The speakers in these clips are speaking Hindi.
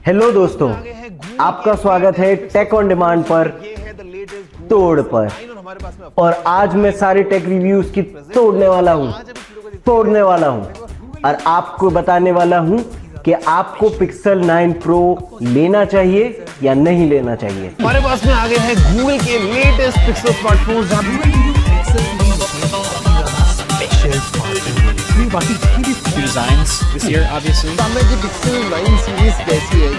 हेलो दोस्तों, आपका स्वागत है टेक ऑन डिमांड पर तोड़ पर। और आज मैं सारे टेक रिव्यूज की तोड़ने वाला हूं और आपको बताने वाला हूं कि आपको पिक्सल 9 प्रो लेना चाहिए या नहीं लेना चाहिए। हमारे पास में आ गए हैं गूगल के latest pixel smartphones. designs this year, obviously. सामने की पिक्सल 9 सीरीज कैसी है?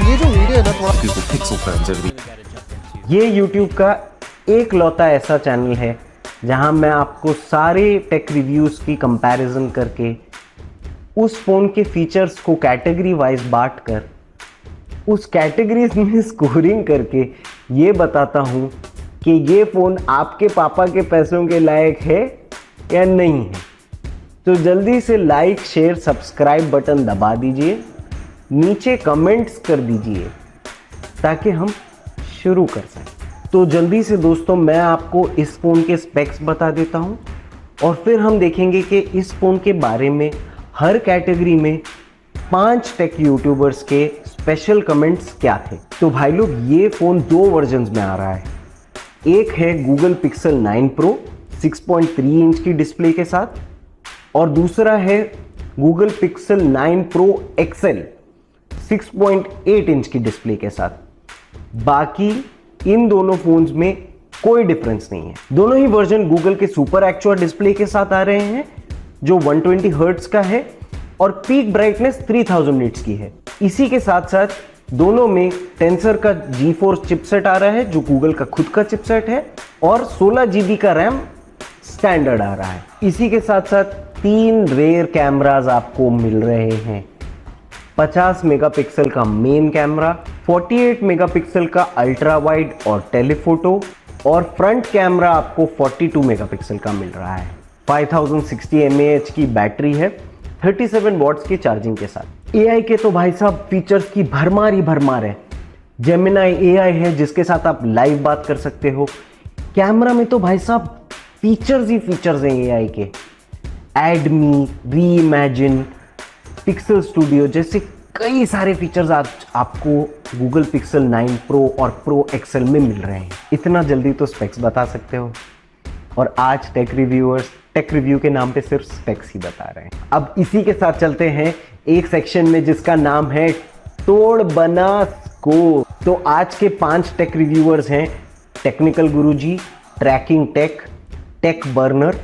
ये जो वीडियो है ना थोड़ा Pixel fans are ये YouTube का एक लौता ऐसा चैनल है जहां मैं आपको सारे टेक रिव्यूज की कंपैरिजन करके उस फोन के फीचर्स को कैटेगरी वाइज बांट कर उस कैटेगरीज में स्कोरिंग करके ये बताता हूं कि ये फोन आपके पापा के पैसों के लायक है या नहीं है। तो जल्दी से लाइक शेयर सब्सक्राइब बटन दबा दीजिए, नीचे कमेंट्स कर दीजिए ताकि हम शुरू कर सकें। तो जल्दी से दोस्तों मैं आपको इस फ़ोन के स्पेक्स बता देता हूं और फिर हम देखेंगे कि इस फ़ोन के बारे में हर कैटेगरी में 5 टेक यूट्यूबर्स के स्पेशल कमेंट्स क्या थे। तो भाई लोग, ये फ़ोन 2 वर्जन्स में आ रहा है। एक है गूगल पिक्सल 9 प्रो 6.3 इंच की डिस्प्ले के साथ और दूसरा है Google pixel 9 pro XL 6.8 inch की डिस्प्ले के साथ। बाकी इन दोनों फोन्स में कोई डिफरेंस नहीं है। दोनों ही वर्जन गूगल के सुपर एक्चुअल डिस्प्ले के साथ आ रहे हैं जो 120 हर्ट्ज का है और पीक ब्राइटनेस 3000 निट्स की है। इसी के साथ साथ दोनों में टेंसर का GeForce चिपसेट आ रहा है जो गूगल का खुद का चिपसेट है और 16 GB का रैम स्टैंडर्ड आ रहा है। इसी के साथ साथ 3 रेयर कैमरास आपको मिल रहे हैं। 50 मेगापिक्सल का मेन कैमरा, 48 मेगापिक्सल का अल्ट्रा वाइड और टेलीफोटो और फ्रंट कैमरा आपको 42 मेगापिक्सल का मिल रहा है। 5060 mAh की बैटरी है 37 वॉट्स की चार्जिंग के साथ। AI के तो भाई साहब फीचर्स की भरमार ही भरमार है। जेमिनाई AI है जिसके साथ आप लाइव बात कर सकते हो। कैमरा में तो भाई साहब फीचर्स ही फीचर्स हैं AI के। एडमी, रीइमेजिन, पिक्सल स्टूडियो जैसे कई सारे फीचर्स आज आपको गूगल पिक्सल 9 प्रो और प्रो XL में मिल रहे हैं। इतना जल्दी तो स्पेक्स बता सकते हो और आज टेक रिव्यूअर्स टेक रिव्यू के नाम पे सिर्फ स्पेक्स ही बता रहे हैं। अब इसी के साथ चलते हैं एक सेक्शन में जिसका नाम है तोड़ बना स्कोर। तो आज के 5 टेक रिव्यूअर्स हैं टेक्निकल गुरुजी, ट्रैकिंग टेक, टेक बर्नर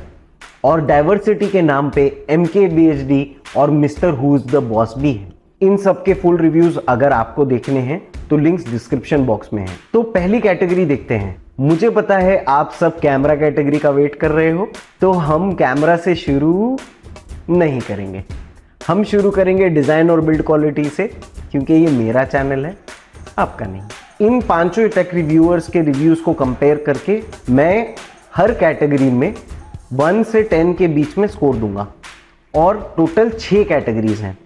और डाइवर्सिटी के नाम पे MKBHD और mister who is the boss भी है। इन सब के फुल रिव्यूज अगर आपको देखने हैं तो लिंक्स डिस्क्रिप्शन बॉक्स में है। तो पहली कैटेगरी देखते हैं। मुझे पता है आप सब कैमरा कैटेगरी का वेट कर रहे हो, तो हम कैमरा से शुरू नहीं करेंगे। हम शुरू करेंगे डिजाइन और बिल्ड क्वालिटी से, क्योंकि ये मेरा चैनल है, आपका नहीं। इन 5 टेक रिव्यूअर्स के रिव्यूज को कंपेयर करके मैं हर कैटेगरी में 1 से 10 के बीच में स्कोर दूंगा और टोटल 6 कैटेगरीज हैं।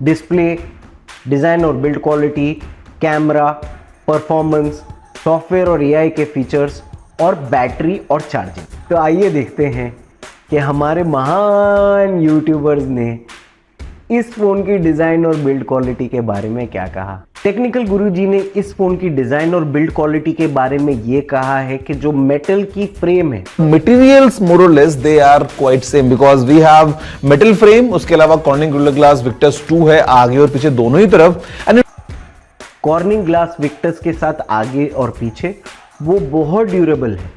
डिस्प्ले, डिज़ाइन और build quality, camera, performance, software और AI के फीचर्स और बैटरी और चार्जिंग। तो आइए देखते हैं कि हमारे महान यूट्यूबर्स ने इस फ़ोन की डिज़ाइन और बिल्ड क्वालिटी के बारे में क्या कहा। टेक्निकल गुरुजी ने इस फोन की डिजाइन और बिल्ड क्वालिटी के बारे में ये कहा है कि जो मेटल की फ्रेम है, materials more or less they are quite same because we have metal frame, उसके अलावा Corning Gorilla Glass Victus 2 है आगे और पीछे दोनों ही तरफ। कॉर्निंग ग्लास विक्टस के साथ आगे और पीछे वो बहुत ड्यूरेबल है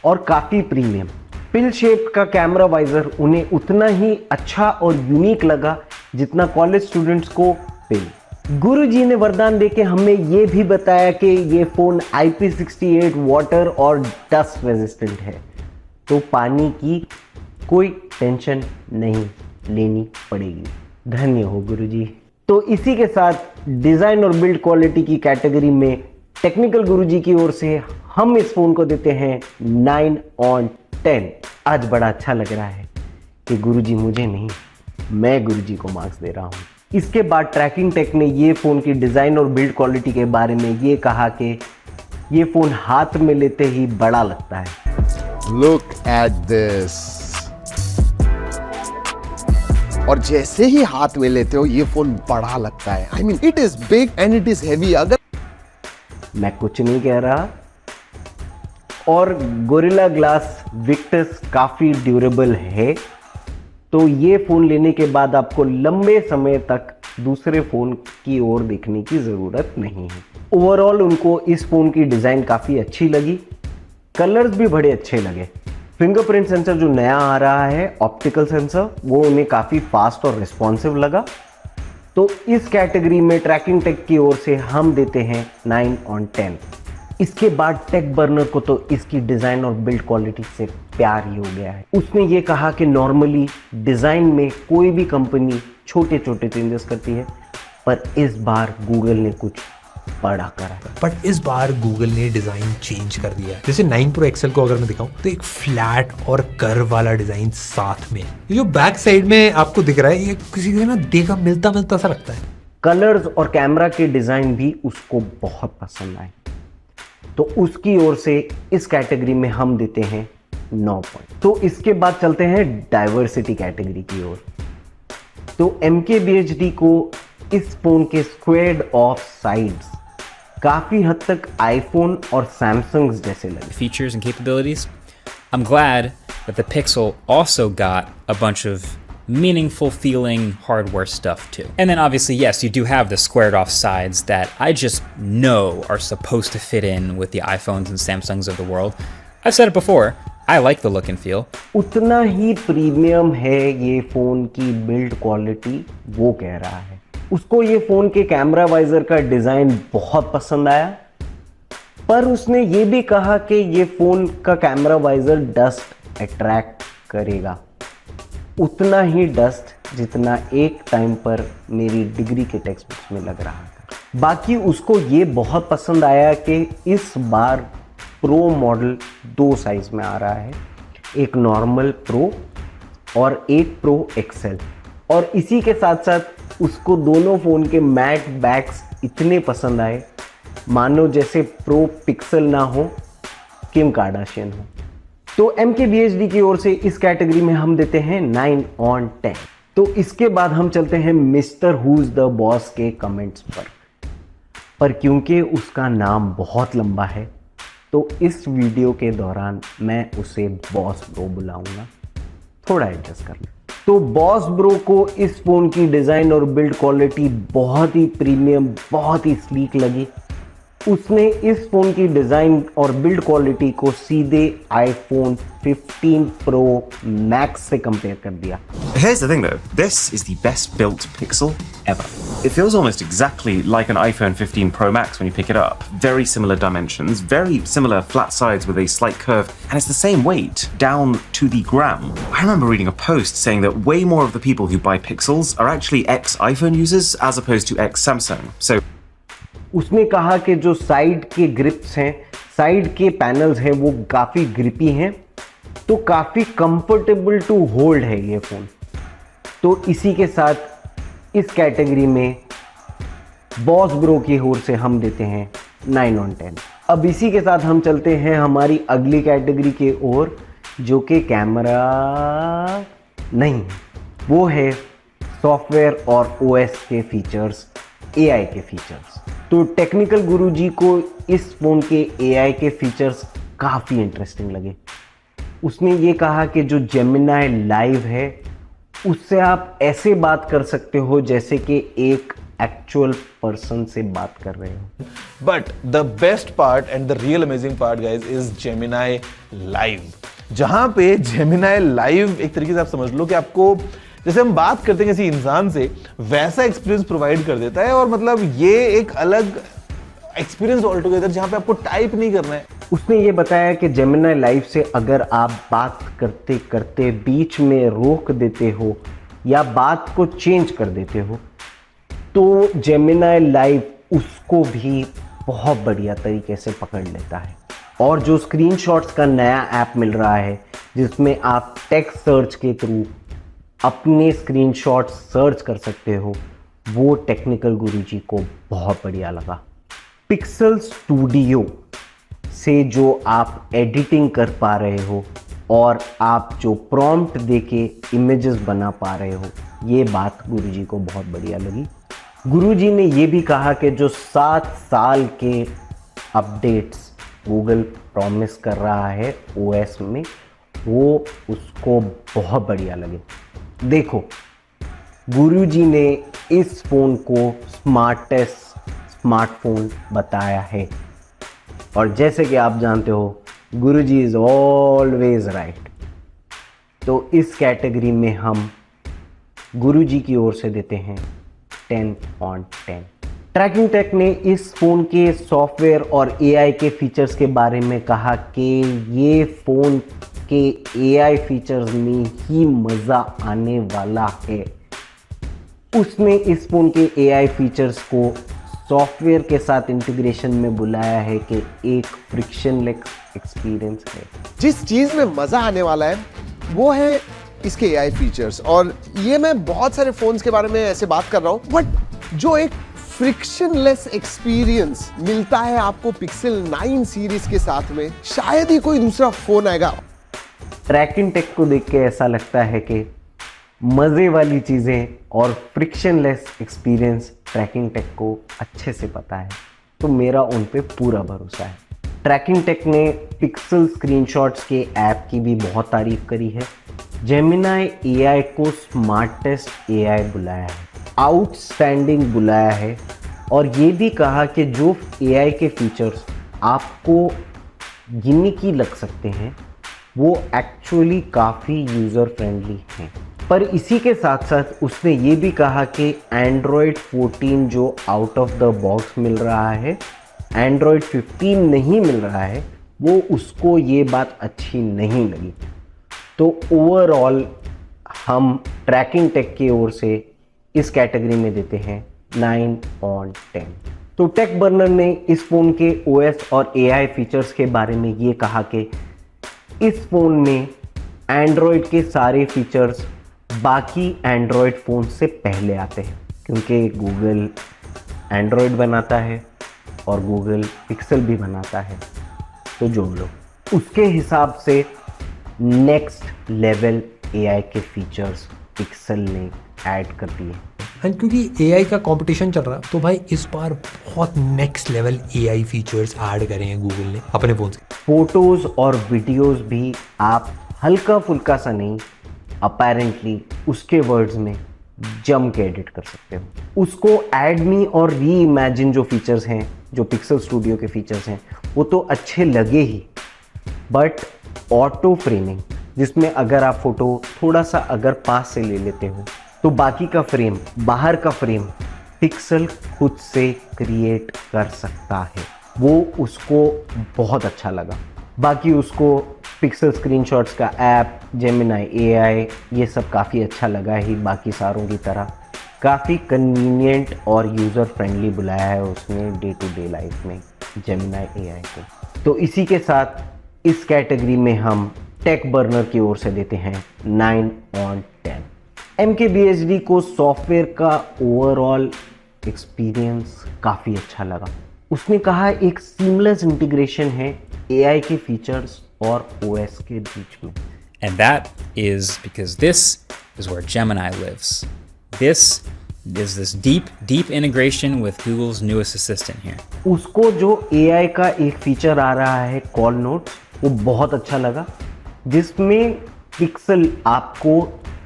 और काफी प्रीमियम। पिल शेप का कैमरा वाइजर उन्हें उतना ही अच्छा और यूनिक लगा जितना कॉलेज स्टूडेंट्स को पिल। गुरुजी ने वरदान देके हमें ये भी बताया कि ये फोन IP68 वाटर और डस्ट रेजिस्टेंट है, तो पानी की कोई टेंशन नहीं लेनी पड़ेगी। धन्य हो गुरुजी। तो इसी के साथ डिजाइन और बिल्ड क्वालिटी की कैटेगरी में टेक्निकल गुरुजी की ओर से हम इस फोन को देते हैं 9/10। आज बड़ा अच्छा लग रहा है कि गुरुजी मुझे नहीं, मैं गुरुजी को मार्क्स दे रहा हूं। इसके बाद ट्रैकिंग टेक ने ये फ़ोन की डिज़ाइन और बिल्ड क्वालिटी के बारे में ये कहा कि ये फ़ोन हाथ में लेते ही बड़ा लगता है। Look at this. और जैसे ही हाथ में लेते हो ये फोन बड़ा लगता है. I mean, it is big and it is heavy. अगर मैं कुछ नहीं कह रहा. और गोरिल्ला ग्लास विक्टस काफ़ी ड्यूरेबल है, तो ये फ़ोन लेने के बाद आपको लंबे समय तक दूसरे फ़ोन की ओर देखने की ज़रूरत नहीं है. ओवरऑल उनको इस फ़ोन की डिज़ाइन काफ़ी अच्छी लगी, कलर्स भी बड़े अच्छे लगे. फिंगरप्रिंट सेंसर जो नया आ रहा है, ऑप्टिकल सेंसर, वो उन्हें काफ़ी फास्ट और रिस्पॉन्सिव लगा. तो इस कैटेगरी में ट्रैकिंग टेक की ओर से हम देते हैं 9/10. इसके बाद टेक बर्नर को तो इसकी डिज़ाइन और बिल्ड क्वालिटी से प्यार ही हो गया है. उसने ये कहा कि नॉर्मली डिज़ाइन में कोई भी कंपनी छोटे छोटे चेंजेस करती है, पर इस बार गूगल ने कुछ बड़ा करा है. बट इस बार गूगल ने डिज़ाइन चेंज कर दिया है. जैसे 9 Pro XL को अगर मैं दिखाऊं तो एक फ्लैट और कर्व वाला डिज़ाइन साथ में. ये जो बैक साइड में आपको दिख रहा है, ये किसी से ना देखा मिलता मिलता सा लगता है. कलर्स और कैमरा के डिज़ाइन भी उसको बहुत पसंद आए, तो उसकी ओर से इस कैटेगरी में हम देते हैं 9 पॉइंट. तो इसके बाद चलते हैं डाइवर्सिटी कैटेगरी की ओर. तो MKBHD को इस फोन के स्क्वेयर्ड ऑफ साइड्स काफी हद तक आईफोन और सैमसंग जैसे लगे. Features and capabilities. I'm glad that the Pixel also got a bunch of meaningful feeling hardware stuff too. And then obviously, yes, you do have the squared off sides that I just know are supposed to fit in with the iPhones and Samsungs of the world. I've said it before, I like the look and feel. उतना ही प्रीमियम है ये फोन की बिल्ड क्वालिटी, वो कह रहा है. उसको ये फोन के कैमरा वाइजर का डिजाइन बहुत पसंद आया, पर उसने ये भी कहा कि ये फोन का कैमरा वाइजर डस्ट अट्रैक्ट करेगा. उतना ही डस्ट जितना एक टाइम पर मेरी डिग्री के टेक्स्ट बुक्स में लग रहा था. बाकी उसको ये बहुत पसंद आया कि इस बार प्रो मॉडल 2 साइज में आ रहा है, एक नॉर्मल प्रो और एक प्रो एक्सेल. और इसी के साथ साथ उसको दोनों फ़ोन के मैट बैक्स इतने पसंद आए मानो जैसे प्रो पिक्सल ना हो, किम कार्दाशियन हो. तो MKBHD की ओर से इस कैटेगरी में हम देते हैं 9/10. तो इसके बाद हम चलते हैं मिस्टर हुज द बॉस के कमेंट्स पर क्योंकि उसका नाम बहुत लंबा है, तो इस वीडियो के दौरान मैं उसे बॉस ब्रो बुलाऊंगा. थोड़ा एडजस्ट कर लें. तो बॉस ब्रो को इस फोन की डिजाइन और बिल्ड क्वालिटी बहुत ही प्रीमियम, बहुत ही स्लीक लगी. उसने इस फोन की डिजाइन और बिल्ड क्वालिटी को सीधे iPhone 15 Pro Max से कंपेयर कर दिया. Here's the thing though, this is the best built Pixel ever. It feels almost exactly like an iPhone 15 Pro Max when you pick it up. Very similar dimensions, very similar flat sides with a slight curve, and it's the same weight down to the gram. I remember reading a post saying that way more of the people who buy Pixels are actually ex-iPhone users as opposed to ex-Samsung. So उसने कहा कि जो साइड के ग्रिप्स हैं, साइड के पैनल्स हैं, वो काफ़ी ग्रिपी हैं, तो काफ़ी कंफर्टेबल टू होल्ड है ये फ़ोन. तो इसी के साथ इस कैटेगरी में बॉस ब्रो की ओर से हम देते हैं 9/10. अब इसी के साथ हम चलते हैं हमारी अगली कैटेगरी के ओर, जो कि कैमरा नहीं, वो है सॉफ्टवेयर और OS के फीचर्स, AI के फीचर्स. तो टेक्निकल गुरुजी को इस फ़ोन के AI के फीचर्स काफ़ी इंटरेस्टिंग लगे. उसने ये कहा कि जो जेमिनाई लाइव है उससे आप ऐसे बात कर सकते हो जैसे कि एक एक्चुअल पर्सन से बात कर रहे हो. But the best part and the real amazing part guys is Gemini live, जहां पे जेमिनाई लाइव एक तरीके से आप समझ लो कि आपको जैसे हम बात करते हैं किसी इंसान से, वैसा एक्सपीरियंस प्रोवाइड कर देता है. और मतलब ये एक अलग एक्सपीरियंस ऑल टुगेदर जहां पे आपको टाइप नहीं करना है. उसने ये बताया कि जेमिनाई लाइव से अगर आप बात करते करते बीच में रोक देते हो या बात को चेंज कर देते हो, तो जेमिनाई लाइव उसको भी बहुत बढ़िया तरीके से पकड़ लेता है. और जो स्क्रीनशॉट्स का नया ऐप मिल रहा है जिसमें आप टेक्स्ट सर्च के थ्रू अपने स्क्रीनशॉट सर्च कर सकते हो, वो टेक्निकल गुरुजी को बहुत बढ़िया लगा. पिक्सल स्टूडियो से जो आप एडिटिंग कर पा रहे हो और आप जो प्रॉम्प्ट देके इमेजेस बना पा रहे हो, ये बात गुरुजी को बहुत बढ़िया लगी। गुरुजी ने ये भी कहा कि जो 7 साल के अपडेट्स गूगल प्रॉमिस कर रहा है ओएस में, वो उसको बहुत बढ़िया लगे। देखो, गुरुजी ने इस फ़ोन को स्मार्टेस्ट स्मार्टफोन बताया है, और जैसे कि आप जानते हो गुरुजी इज़ ऑलवेज राइट। तो इस कैटेगरी में हम गुरुजी की ओर से देते हैं 10/10। ट्रैकिंग टेक ने इस फ़ोन के सॉफ्टवेयर और एआई के फीचर्स के बारे में कहा कि ये फ़ोन के एआई फीचर्स में ही मज़ा आने वाला है। उसने इस फ़ोन के एआई फीचर्स को सॉफ्टवेयर के साथ इंटीग्रेशन में बुलाया है कि एक फ्रिक्शनलेस एक्सपीरियंस है। जिस चीज में मजा आने वाला है वो है इसके एआई फीचर्स, और ये मैं बहुत सारे फोन्स के बारे में ऐसे बात कर रहा हूं, बट जो एक फ्रिक्शनलेस एक्सपीरियंस मिलता है आपको पिक्सल 9 सीरीज के साथ में, शायद ही कोई दूसरा फोन आएगा। ट्रैकिंग टेक को देख के ऐसा लगता है कि मज़े वाली चीज़ें और फ्रिक्शनलेस एक्सपीरियंस ट्रैकिंग टेक को अच्छे से पता है, तो मेरा उन पे पूरा भरोसा है। ट्रैकिंग टेक ने पिक्सल स्क्रीनशॉट्स के ऐप की भी बहुत तारीफ करी है। जेमिनाई एआई को स्मार्टेस्ट एआई बुलाया है, आउटस्टैंडिंग बुलाया है, और ये भी कहा कि जो एआई के फीचर्स आपको गिमिकी लग सकते हैं वो एक्चुअली काफ़ी यूज़र फ्रेंडली हैं। पर इसी के साथ साथ उसने ये भी कहा कि Android 14 जो आउट ऑफ द बॉक्स मिल रहा है, Android 15 नहीं मिल रहा है, वो उसको ये बात अच्छी नहीं लगी। तो ओवरऑल हम ट्रैकिंग टेक की ओर से इस कैटेगरी में देते हैं 9/10। तो टेक बर्नर ने इस फ़ोन के OS और AI फीचर्स के बारे में ये कहा कि इस फ़ोन में एंड्रॉयड के सारे फीचर्स बाकी एंड्रॉयड फ़ोन से पहले आते हैं, क्योंकि गूगल एंड्रॉयड बनाता है और गूगल पिक्सल भी बनाता है, तो जोड़ लो। उसके हिसाब से नेक्स्ट लेवल एआई के फीचर्स पिक्सल ने ऐड कर दिए। एंड क्योंकि एआई का कंपटीशन चल रहा है, तो भाई इस बार बहुत next level AI features add करे हैं गूगल ने अपने फ़ोन से। फोटोज़ और वीडियोज़ भी आप हल्का फुल्का सा नहीं, अपेरेंटली उसके वर्ड्स में जम के एडिट कर सकते हो। उसको ऐड मी और री इमेजिन जो फीचर्स हैं, जो पिक्सल स्टूडियो के फीचर्स हैं, वो तो अच्छे लगे ही, बट ऑटो फ्रेमिंग, जिसमें अगर आप फोटो थोड़ा सा अगर पास से ले लेते हो तो बाकी का फ्रेम, बाहर का फ्रेम पिक्सल खुद से क्रिएट कर सकता है, वो उसको बहुत अच्छा लगा। बाकी उसको पिक्सल स्क्रीनशॉट्स का ऐप, जेमिनाई एआई, ये सब काफ़ी अच्छा लगा ही। बाकी सारों की तरह काफ़ी कन्वीनियंट और यूज़र फ्रेंडली बुलाया है उसने डे टू डे लाइफ में जेमिनाई एआई को। तो इसी के साथ इस कैटेगरी में हम टेक बर्नर की ओर से देते हैं 9/10। MKBHD को सॉफ्टवेयर का ओवरऑल एक्सपीरियंस काफ़ी अच्छा लगा। उसने कहा एक सीमलेस इंटीग्रेशन है एआई के फीचर्स और OS के बीच में। And that is because this is where Gemini lives. This is this deep integration with Google's newest assistant here. उसको जो AI का एक फीचर आ रहा है कॉल नोट्स, वो बहुत अच्छा लगा, जिसमें पिक्सल आपको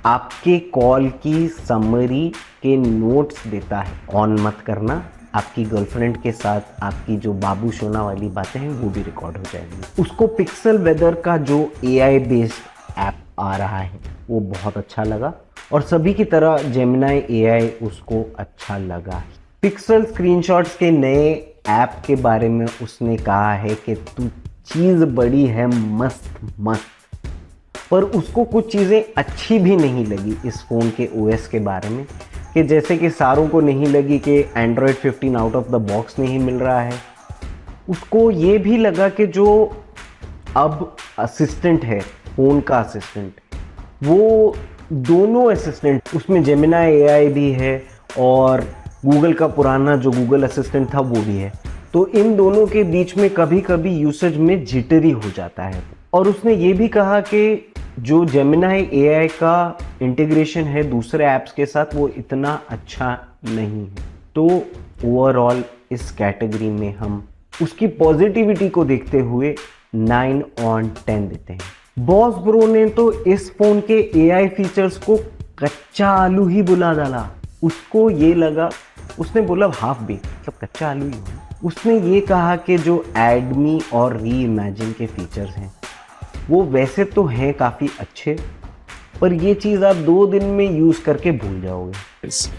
आपके कॉल की समरी के नोट्स देता है। ऑन मत करना, आपकी गर्लफ्रेंड के साथ आपकी जो बाबू सोना वाली बातें हैं वो भी रिकॉर्ड हो जाएंगी। उसको पिक्सल वेदर का जो AI बेस्ड ऐप आ रहा है वो बहुत अच्छा लगा, और सभी की तरह जेमिनाई एआई उसको अच्छा लगा। पिक्सल स्क्रीनशॉट्स के नए ऐप के बारे में उसने कहा है कि तू चीज़ बड़ी है मस्त मस्त, पर उसको कुछ चीज़ें अच्छी भी नहीं लगी इस फ़ोन के OS के बारे में, कि जैसे कि सारों को नहीं लगी कि Android 15 out of the box नहीं मिल रहा है। उसको ये भी लगा कि जो अब असिस्टेंट है, फ़ोन का असिस्टेंट, वो दोनों असिस्टेंट, उसमें जेमिनाई एआई भी है और गूगल का पुराना जो गूगल असिस्टेंट था वो भी है, तो इन दोनों के बीच में कभी कभी यूसेज में जिटरी हो जाता है। और उसने ये भी कहा कि जो जेमिनाई AI का इंटीग्रेशन है दूसरे ऐप्स के साथ वो इतना अच्छा नहीं है। तो ओवरऑल इस कैटेगरी में हम उसकी पॉजिटिविटी को देखते हुए 9/10 देते हैं। बॉस ब्रो ने तो इस फोन के AI फीचर्स को कच्चा आलू ही बुला डाला। उसको ये लगा, उसने बोला हाफ बेक मतलब कच्चा आलू ही हो। उसने ये कहा कि जो एडमी और री इमेजिन के फीचर्स हैं वो वैसे तो हैं काफ़ी अच्छे, पर ये चीज़ आप 2 दिन में यूज़ करके भूल जाओगे।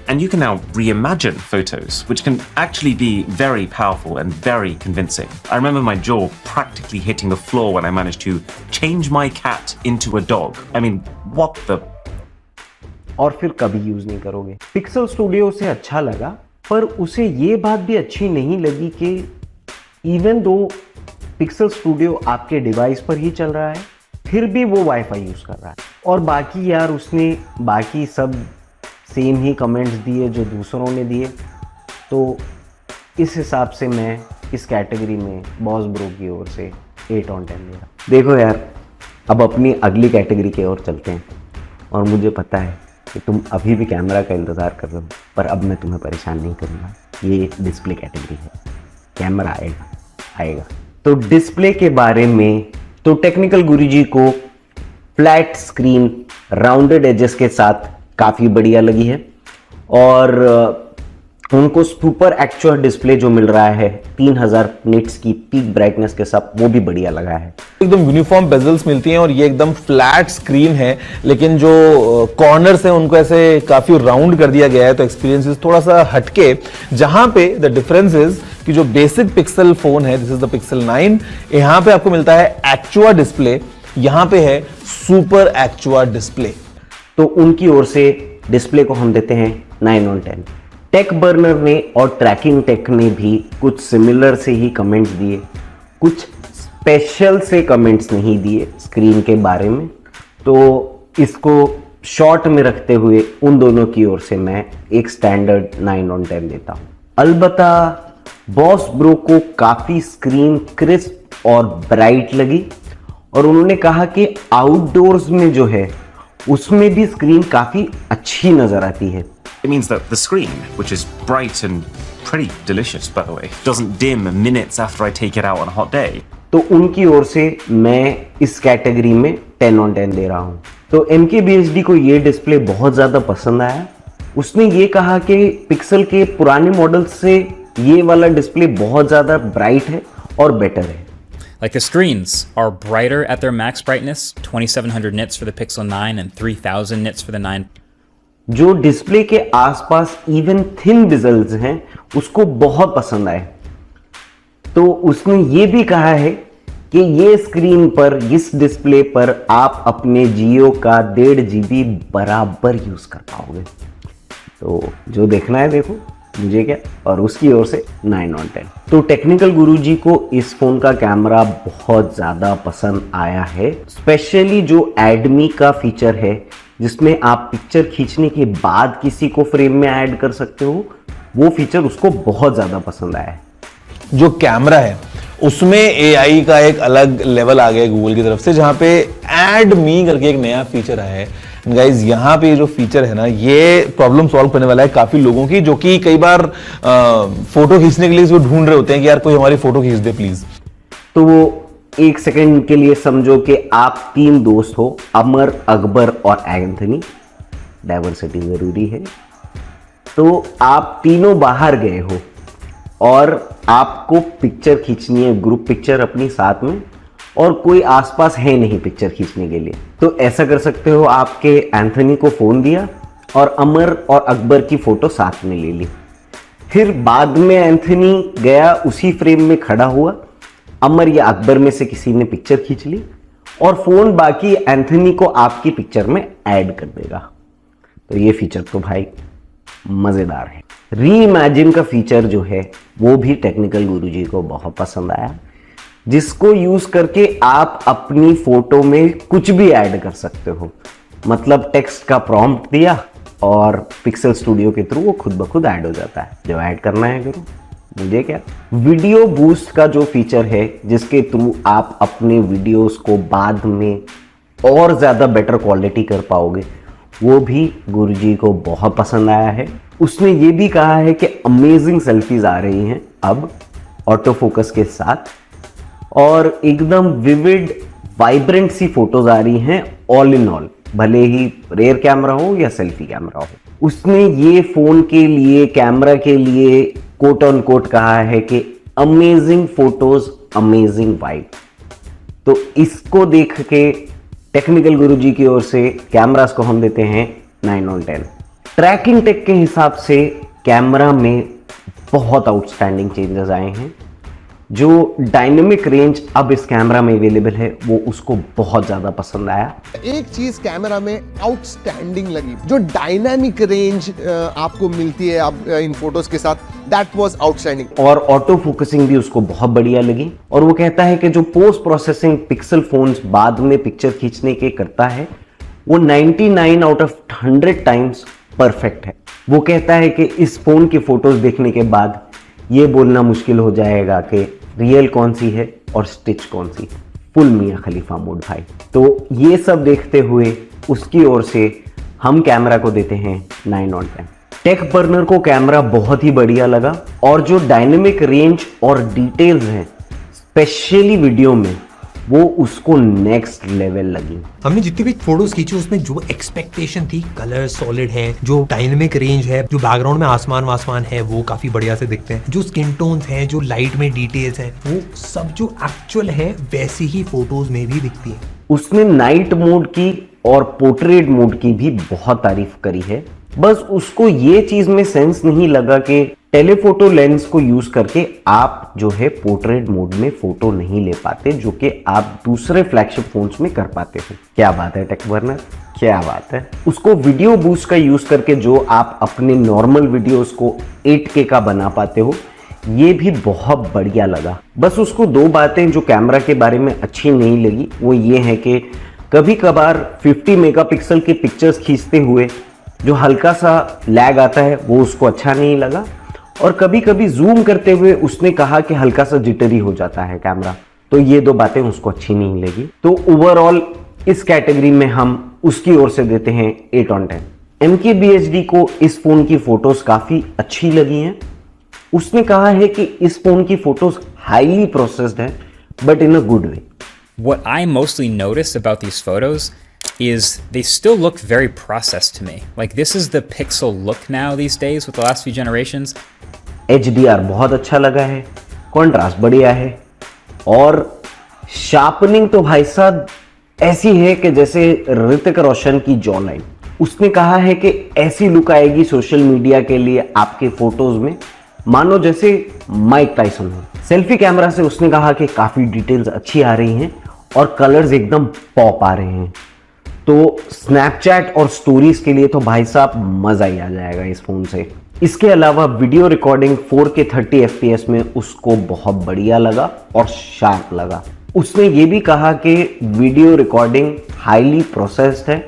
And you can now reimagine photos, which can actually be very powerful and very convincing. I remember my jaw practically hitting the floor when I managed to change my cat into a dog. I mean, what the? और फिर कभी यूज़ नहीं करोगे। पिक्सल स्टूडियो उसे अच्छा लगा, पर उसे ये बात भी अच्छी नहीं लगी कि इवन दो पिक्सल स्टूडियो आपके डिवाइस पर ही चल रहा है, फिर भी वो वाईफाई यूज़ कर रहा है। और बाकी यार उसने बाकी सब सेम ही कमेंट्स दिए जो दूसरों ने दिए, तो इस हिसाब से मैं इस कैटेगरी में बॉस ब्रो की ओर से 8/10 दे रहा। देखो यार, अब अपनी अगली कैटेगरी की ओर चलते हैं। और मुझे पता है कि तुम अभी भी कैमरा का इंतज़ार कर रहे हो, पर अब मैं तुम्हें परेशान नहीं करूँगा। ये डिस्प्ले कैटेगरी है, कैमरा आएगा। तो डिस्प्ले के बारे में तो टेक्निकल गुरुजी को फ्लैट स्क्रीन राउंडेड एजेस के साथ काफ़ी बढ़िया लगी है, और उनको सुपर एक्चुअल डिस्प्ले जो मिल रहा है 3000 निट्स की पीक ब्राइटनेस के साथ, वो भी बढ़िया लगा है। एकदम यूनिफॉर्म बेजल्स मिलती हैं और ये एकदम फ्लैट स्क्रीन है, लेकिन जो कॉर्नर्स हैं उनको ऐसे काफी राउंड कर दिया गया है, तो एक्सपीरियंस थोड़ा सा हटके। जहां पे द डिफरेंस इज कि जो बेसिक पिक्सल फोन है, दिस इज द पिक्सल 9, यहाँ पे आपको मिलता है एक्चुआ डिस्प्ले, यहाँ पे है सुपर एक्चुआ डिस्प्ले। तो उनकी ओर से डिस्प्ले को हम देते हैं 9/10। टेक बर्नर ने और ट्रैकिंग टेक ने भी कुछ सिमिलर से ही कमेंट्स दिए, कुछ स्पेशल से कमेंट्स नहीं दिए स्क्रीन के बारे में, तो इसको शॉर्ट में रखते हुए उन दोनों की ओर से मैं एक स्टैंडर्ड 9/10 देता हूं। अलबत्ता बॉस ब्रो को काफ़ी स्क्रीन क्रिस्प और ब्राइट लगी, और उन्होंने कहा कि आउटडोर्स में जो है उसमें भी स्क्रीन काफ़ी अच्छी नज़र आती है। It means that the screen, which is bright and pretty delicious, by the way, doesn't dim minutes after I take it out on a hot day. तो उनकी ओर से मैं इस कैटेगरी में 10/10 दे रहा हूं। तो MKBHD को ये डिस्प्ले बहुत ज़्यादा पसंद आया। उसने ये कहा कि पिक्सल के पुराने मॉडल से ये वाला डिस्प्ले बहुत ज़्यादा ब्राइट है और बेटर है। Like the screens are brighter at their max brightness, 2700 nits for the Pixel 9 and 3000 nits for the 9. जो डिस्प्ले के आसपास इवन थिन बिजल्स हैं उसको बहुत पसंद आए। तो उसने ये भी कहा है कि ये स्क्रीन पर, इस डिस्प्ले पर आप अपने जियो का 1.5 GB बराबर यूज कर पाओगे। तो जो देखना है देखो, मुझे क्या, और उसकी ओर से 9/10। तो टेक्निकल गुरुजी को इस फोन का कैमरा बहुत ज़्यादा पसंद आया है, स्पेशली जो एडमी का फीचर है जिसमें आप पिक्चर खींचने के बाद किसी को फ्रेम में ऐड कर सकते हो, वो फीचर उसको बहुत ज़्यादा पसंद आया है। जो कैमरा है उसमें AI का एक अलग लेवल आ गया गूगल की तरफ से, जहां पे एड मी करके एक नया फीचर आया है। गाइज यहाँ पे जो फीचर है ना, ये प्रॉब्लम सॉल्व करने वाला है काफी लोगों की, जो कि कई बार फोटो खींचने के लिए इसको ढूंढ रहे होते हैं कि यार कोई हमारी फोटो खींच दे प्लीज। तो वो एक सेकंड के लिए समझो कि आप 3 दोस्त हो, अमर, अकबर और एंथनी। डाइवर्सिटी जरूरी है। तो आप तीनों बाहर गए हो और आपको पिक्चर खींचनी है, ग्रुप पिक्चर अपनी साथ में, और कोई आसपास है नहीं पिक्चर खींचने के लिए। तो ऐसा कर सकते हो, आपके एंथनी को फोन दिया और अमर और अकबर की फोटो साथ में ले ली। फिर बाद में एंथनी गया, उसी फ्रेम में खड़ा हुआ, अमर या अकबर में से किसी ने पिक्चर खींच ली और फोन बाकी एंथनी को आपकी पिक्चर में ऐड कर देगा। तो ये फीचर तो भाई मजेदार है। रीइमेजिन का फीचर जो है वो भी टेक्निकल गुरुजी को बहुत पसंद आया, जिसको यूज करके आप अपनी फोटो में कुछ भी ऐड कर सकते हो। मतलब टेक्स्ट का प्रॉम्प्ट दिया और पिक्सल स्टूडियो के थ्रू वो खुद ब खुद ऐड हो जाता है। जो ऐड करना है करो, मुझे क्या। वीडियो बूस्ट का जो फीचर है, जिसके थ्रू आप अपने वीडियोस को बाद में और ज़्यादा बेटर क्वालिटी कर पाओगे, वो भी गुरुजी को बहुत पसंद आया है। उसने ये भी कहा है कि अमेजिंग सेल्फीज आ रही हैं अब ऑटो फोकस के साथ, और एकदम विविड वाइब्रेंट सी फोटोज आ रही हैं ऑल इन ऑल, भले ही रेयर कैमरा हो या सेल्फी कैमरा हो। उसने ये फोन के लिए, कैमरा के लिए कोट ऑन कोट कहा है कि अमेजिंग फोटोज, अमेजिंग वाइब। तो इसको देख के टेक्निकल गुरुजी की ओर से कैमरास को हम देते हैं 9 on 10। ट्रैकिंग टेक के हिसाब से कैमरा में बहुत आउटस्टैंडिंग चेंजेस आए हैं। जो डायनेमिक रेंज अब इस कैमरा में अवेलेबल है वो उसको बहुत ज़्यादा पसंद आया। एक चीज कैमरा में आउटस्टैंडिंग लगी, जो डायनामिक रेंज आपको मिलती है आप इन फोटोज के साथ, दैट वाज आउटस्टैंडिंग। और ऑटो फोकसिंग भी उसको बहुत बढ़िया लगी। और वो कहता है कि जो पोस्ट प्रोसेसिंग पिक्सल फोन्स बाद में पिक्चर खींचने के करता है वो 99 आउट ऑफ 100 टाइम्स परफेक्ट है। वो कहता है कि इस फोन की फोटोज देखने के बाद ये बोलना मुश्किल हो जाएगा कि रियल कौन सी है और स्टिच कौन सी। फुल मियां खलीफा मोड भाई। तो ये सब देखते हुए उसकी ओर से हम कैमरा को देते हैं 9 on 10। टेक बर्नर को कैमरा बहुत ही बढ़िया लगा, और जो डायनेमिक रेंज और डिटेल्स हैं स्पेशली वीडियो में, वो उसको नेक्स्ट लेवल लगी। हमने जितनी भी फोटोज खींची उसमें जो एक्सपेक्टेशन थी, कलर सॉलिड है, जो डायनेमिक रेंज है, जो बैकग्राउंड में आसमान वासमान है वो काफी बढ़िया से दिखते हैं, जो स्किन टोन्स हैं, जो लाइट में डिटेल्स हैं, वो सब जो एक्चुअल है वैसी ही फोटोज में भी दिखती है। उसने नाइट मोड की और पोर्ट्रेट मोड की भी बहुत तारीफ करी है। बस उसको ये चीज में सेंस नहीं लगा कि टेलीफोटो लेंस को यूज करके आप जो है पोर्ट्रेट मोड में फोटो नहीं ले पाते, जो कि आप दूसरे फ्लैगशिप फोन्स में कर पाते हो। क्या बात है टेक बर्नर, क्या बात है। उसको वीडियो बूस्ट का यूज करके जो आप अपने नॉर्मल वीडियोस को 8K का बना पाते हो, ये भी बहुत बढ़िया लगा। बस उसको दो बातें जो कैमरा के बारे में अच्छी नहीं लगी वो ये है कि कभी कभार 50 मेगापिक्सल की पिक्चर्स खींचते हुए जो हल्का सा लैग आता है वो उसको अच्छा नहीं लगा, और कभी कभी जूम करते हुए उसने कहा कि हल्का सा जिटरी हो जाता है कैमरा। तो ये दो बातें उसको अच्छी नहीं लगी। तो ओवरऑल इस कैटेगरी में हम उसकी ओर से देते हैं 8 on 10। MKBHD को इस फोन की फोटोज काफी अच्छी लगी हैं। उसने कहा है कि इस फोन की फोटोज हाईली प्रोसेस्ड है, but in a good way. What I mostly notice about these photos is they still look very processed to me. Like this is the Pixel look now these days with the last few generations. HDR बहुत अच्छा लगा है, कॉन्ट्रास्ट बढ़िया है, और शार्पनिंग तो भाई साहब ऐसी है कि जैसे ऋतिक रोशन की जॉ लाइन। उसने कहा है कि ऐसी लुक आएगी सोशल मीडिया के लिए आपके फोटोज में मानो जैसे माइक टाइसन हो। सेल्फी कैमरा से उसने कहा कि काफी डिटेल्स अच्छी आ रही हैं और कलर्स एकदम पॉप आ रहे हैं। तो स्नैपचैट और स्टोरीज के लिए तो भाई साहब मजा ही आ जाएगा इस फोन से। इसके अलावा वीडियो रिकॉर्डिंग 4K 30 FPS में उसको बहुत बढ़िया लगा और शार्प लगा। उसने ये भी कहा कि वीडियो रिकॉर्डिंग हाईली प्रोसेस्ड है,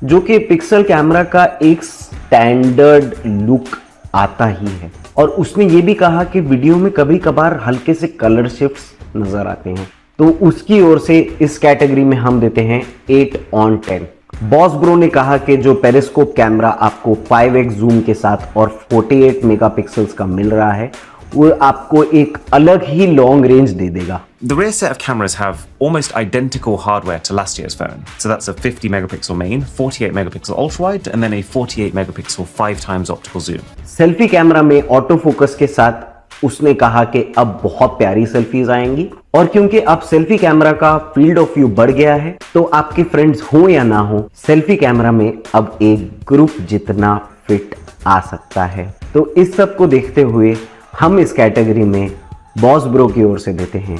जो कि पिक्सल कैमरा का एक स्टैंडर्ड लुक आता ही है। और उसने ये भी कहा कि वीडियो में कभी कभार हल्के से कलर शिफ्ट्स नजर आते हैं। तो उसकी ओर से इस कैटेगरी में हम देते हैं 8 on 10। बॉस ब्रो ने कहा कि जो पेरिस्कोप कैमरा आपको 5x जूम के साथ और 48 मेगापिक्सल्स का मिल रहा है, वो आपको एक अलग ही लॉन्ग रेंज दे देगा। The rear set of cameras have almost identical hardware to last year's phone. So that's a 50 megapixel main, 48 megapixel ultra wide, and then a 48 megapixel 5x optical zoom. Selfie camera में ऑटो फोकस के साथ उसने कहा कि अब बहुत प्यारी सेल्फीज आएंगी, और क्योंकि अब सेल्फी कैमरा का फील्ड ऑफ व्यू बढ़ गया है, तो आपके फ्रेंड्स हो या ना हो, सेल्फी कैमरा में अब एक ग्रुप जितना फिट आ सकता है। तो इस सब को देखते हुए हम इस कैटेगरी में बॉस ब्रो की ओर से देते हैं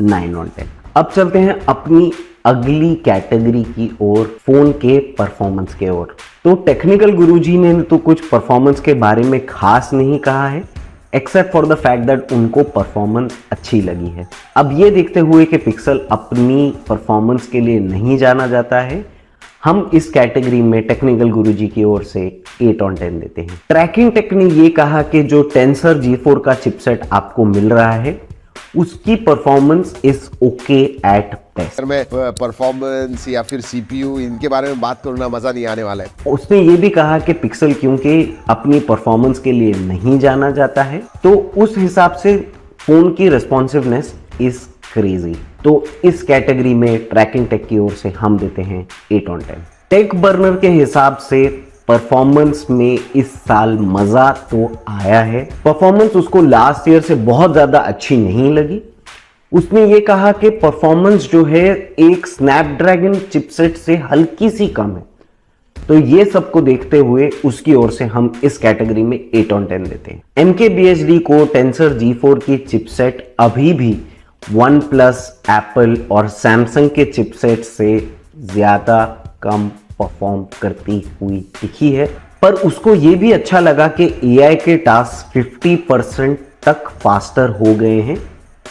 9 on 10। अब चलते हैं अपनी अगली कैटेगरी की ओर, फोन के परफॉर्मेंस के ओर। तो टेक्निकल गुरुजी ने तो कुछ परफॉर्मेंस के बारे में खास नहीं कहा है, except for the fact that उनको परफॉर्मेंस अच्छी लगी है। अब ये देखते हुए कि पिक्सल अपनी परफॉर्मेंस के लिए नहीं जाना जाता है, हम इस कैटेगरी में टेक्निकल गुरुजी की ओर से 8 on 10 देते हैं। ट्रैकिंग टेक ने ये कहा कि जो टेंसर G4 का चिपसेट आपको मिल रहा है उसकी performance is okay at best. अगर मैं परफॉर्मेंस या फिर सीपीयू इनके बारे में बात करूँ ना, मजा नहीं आने वाला है। उसने ये भी कहा कि पिक्सल क्योंकि अपनी परफॉर्मेंस के लिए नहीं जाना जाता है, तो उस हिसाब से फोन की रिस्पॉन्सिवनेस इज क्रेजी। तो इस कैटेगरी में ट्रैकिंग टेक की ओर से हम देते हैं 8 on 10। टेक बर्नर के हिसाब से परफॉर्मेंस में इस साल मजा तो आया है। परफॉर्मेंस उसको लास्ट ईयर से बहुत ज्यादा अच्छी नहीं लगी। उसने ये कहा कि परफॉर्मेंस जो है एक स्नैपड्रैगन चिपसेट से हल्की सी कम है। तो ये सबको देखते हुए उसकी ओर से हम इस कैटेगरी में 8 on 10 देते हैं। MKBHD को टेंसर G4 की चिपसेट अभी भी OnePlus, एप्पल और सैमसंग के चिपसेट से ज्यादा कम परफॉर्म करती हुई दिखी है, पर उसको ये भी अच्छा लगा कि AI के टास्क 50% तक फास्टर हो गए हैं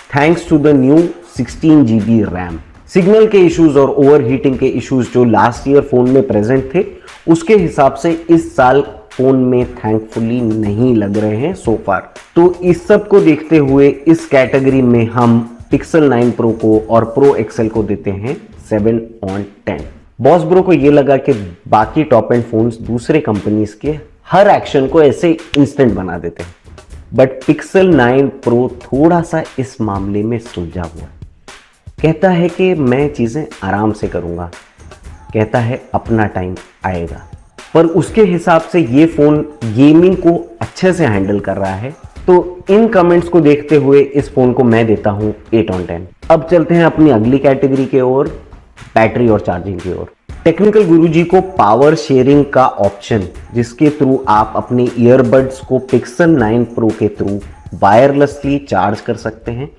thanks to the new 16 GB RAM. Signal के इश्यूज और ओवरहीटिंग के इश्यूज जो लास्ट ईयर फोन में प्रेजेंट थे, उसके हिसाब से इस साल फोन में थैंकफुली नहीं लग रहे हैं सो फार। तो इस सब को देखते हुए इस कैटेगरी में हम पिक्सल 9 प्रो को और प्रो एक्सेल को देते हैं 7 on 10। बॉस ब्रो को ये लगा कि बाकी टॉप एंड फोन्स दूसरे कंपनीज के हर एक्शन को ऐसे इंस्टेंट बना देते हैं, बट पिक्सल 9 प्रो थोड़ा सा इस मामले में सुलझा हुआ है। कहता है कि मैं चीज़ें आराम से करूँगा, कहता है अपना टाइम आएगा, पर उसके हिसाब से ये फ़ोन गेमिंग को अच्छे से हैंडल कर रहा है। तो इन कमेंट्स को देखते हुए इस फ़ोन को मैं देता हूँ 8 on 10। अब चलते हैं अपनी अगली कैटेगरी के ओर, बैटरी और चार्जिंग की ओर। टेक्निकल गुरुजी को पावर शेयरिंग का ऑप्शन, जिसके थ्रू आप अपने ईयरबड्स को पिक्सल 9 प्रो के थ्रू वायरलेसली चार्ज कर सकते हैं,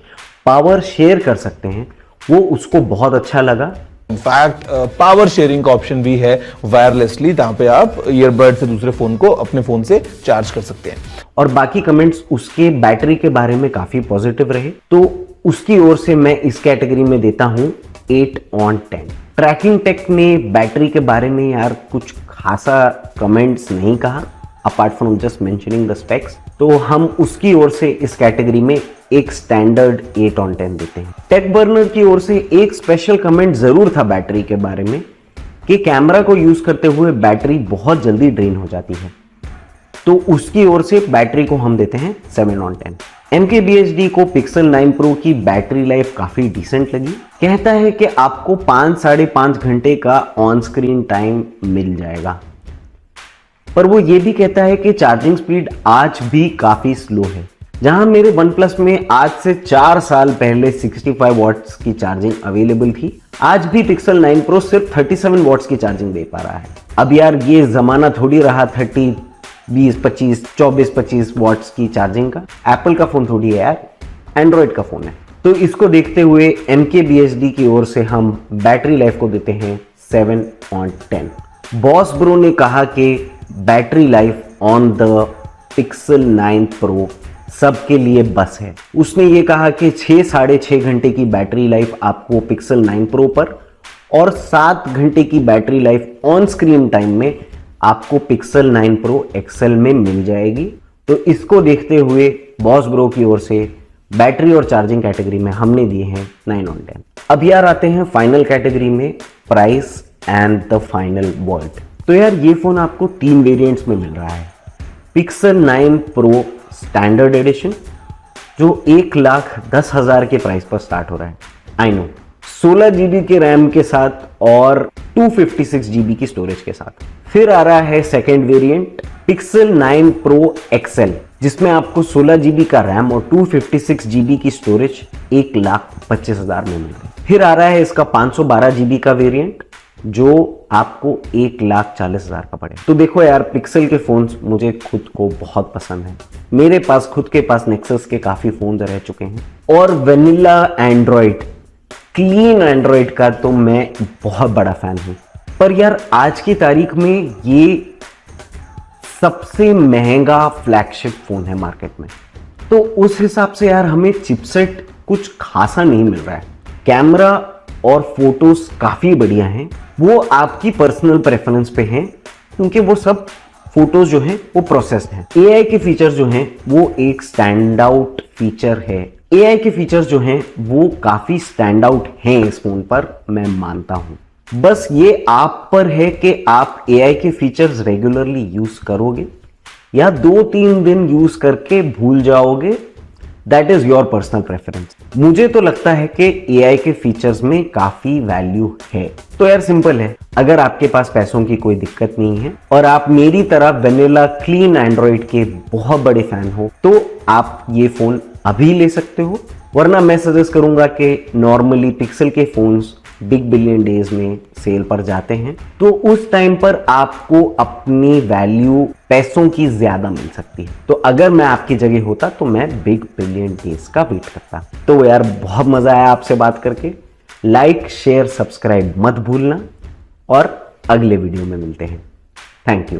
पावर शेयर कर सकते हैं, वो उसको बहुत अच्छा लगा। इनफैक्ट पावर शेयरिंग का ऑप्शन भी है वायरलेसली, जहां पे आप ईयरबड से दूसरे फोन को अपने फोन से चार्ज कर सकते हैं। और बाकी कमेंट्स उसके बैटरी के बारे में काफी पॉजिटिव रहे, तो उसकी ओर से मैं इस कैटेगरी में देता हूं 8 on 10। ट्रैकिंग टेक ने बैटरी के बारे में यार कुछ खासा कमेंट्स नहीं कहा, apart from just mentioning the specs, तो हम उसकी ओर से इस कैटेगरी में एक स्टैंडर्ड 8 on 10 देते हैं। टेक बर्नर की ओर से एक स्पेशल कमेंट जरूर था बैटरी के बारे में कि कैमरा को यूज करते हुए बैटरी बहुत जल्दी ड्रेन हो जाती है, तो उसकी ओर से बैटरी को हम देते हैं 7 on 10। MKBHD को पिक्सल 9 प्रो की बैटरी लाइफ काफी डिसेंट लगी। कहता है कि आपको 5-5.5 घंटे का ऑन स्क्रीन टाइम मिल जाएगा, पर वो ये भी कहता है कि चार्जिंग स्पीड आज भी काफी स्लो है। जहां मेरे OnePlus में आज से 4 साल पहले 65 वॉट्स की चार्जिंग अवेलेबल थी, आज भी पिक्सल 9 प्रो सिर्फ 37 वॉट्स की चार्जिंग दे पा रहा है। अब यार ये जमाना थोड़ी रहा 30, 20, 25, 24, 25 वॉट्स की चार्जिंग का। एप्पल का फोन थोड़ी है यार, एंड्रॉइड का फोन है। तो इसको देखते हुए MKBHD की ओर से हम बैटरी लाइफ को देते हैं 7 on 10। बॉस ब्रो ने कहा कि battery life on the pixel 9 pro सबके लिए बस है। उसने ये कहा कि 6-6.5 घंटे की बैटरी लाइफ आपको पिक्सल 9 प्रो पर और 7 घंटे की battery life on screen time में आपको पिक्सल 9 प्रो एक्सेल में मिल जाएगी। तो इसको देखते हुए बॉस ब्रो की ओर से बैटरी और चार्जिंग कैटेगरी में हमने दिए हैं 9 on 10। अब यार आते हैं फाइनल कैटेगरी में, price and the final world. तो यार ये फोन आपको 3 वेरिएंट्स में मिल रहा है। पिक्सल 9 प्रो स्टैंडर्ड एडिशन जो 1,10,000 के प्राइस पर स्टार्ट हो रहा है। आई नो 16 GB के रैम के साथ और 256 GB की स्टोरेज के साथ। फिर आ रहा है second variant Pixel 9 Pro XL, जिसमें आपको 16 GB का रैम और 256 GB की स्टोरेज 1,25,000 में मिल रही है। फिर आ रहा है इसका 512 GB का वेरिएंट जो आपको 1,40,000 का पड़े। तो देखो यार, पिक्सल के फोन्स मुझे खुद को बहुत पसंद है। मेरे पास खुद के पास नेक्सस के काफी फोन्स रह चुके हैं और वेनिला एंड्रॉइड, क्लीन एंड्रॉइड का तो मैं बहुत बड़ा फैन हूं। पर यार आज की तारीख में ये सबसे महंगा फ्लैगशिप फोन है मार्केट में, तो उस हिसाब से यार हमें चिपसेट कुछ खासा नहीं मिल रहा है। कैमरा और फोटोज काफी बढ़िया हैं, वो आपकी पर्सनल प्रेफरेंस पे हैं, क्योंकि वो सब फोटोज जो हैं वो प्रोसेस्ड हैं। AI के फीचर्स जो हैं वो एक स्टैंड आउट फीचर है AI के फीचर्स जो हैं वो काफी स्टैंड आउट हैं इस फोन पर, मैं मानता हूं। बस ये आप पर है कि आप AI के फीचर्स रेगुलरली यूज करोगे या 2-3 दिन यूज करके भूल जाओगे। That is your personal preference. मुझे तो लगता है कि AI के फीचर्स में काफी वैल्यू है। तो यार सिंपल है, अगर आपके पास पैसों की कोई दिक्कत नहीं है और आप मेरी तरह वेनिला क्लीन एंड्रॉइड के बहुत बड़े फैन हो तो आप ये फोन अभी ले सकते हो, वरना मैं सजेस्ट करूंगा कि नॉर्मली पिक्सल के फोन्स बिग बिलियन डेज में सेल पर जाते हैं, तो उस टाइम पर आपको अपनी वैल्यू पैसों की ज्यादा मिल सकती है। तो अगर मैं आपकी जगह होता तो मैं बिग बिलियन डेज का वेट करता। तो यार बहुत मजा आया आपसे बात करके। लाइक शेयर सब्सक्राइब मत भूलना और अगले वीडियो में मिलते हैं। Thank you.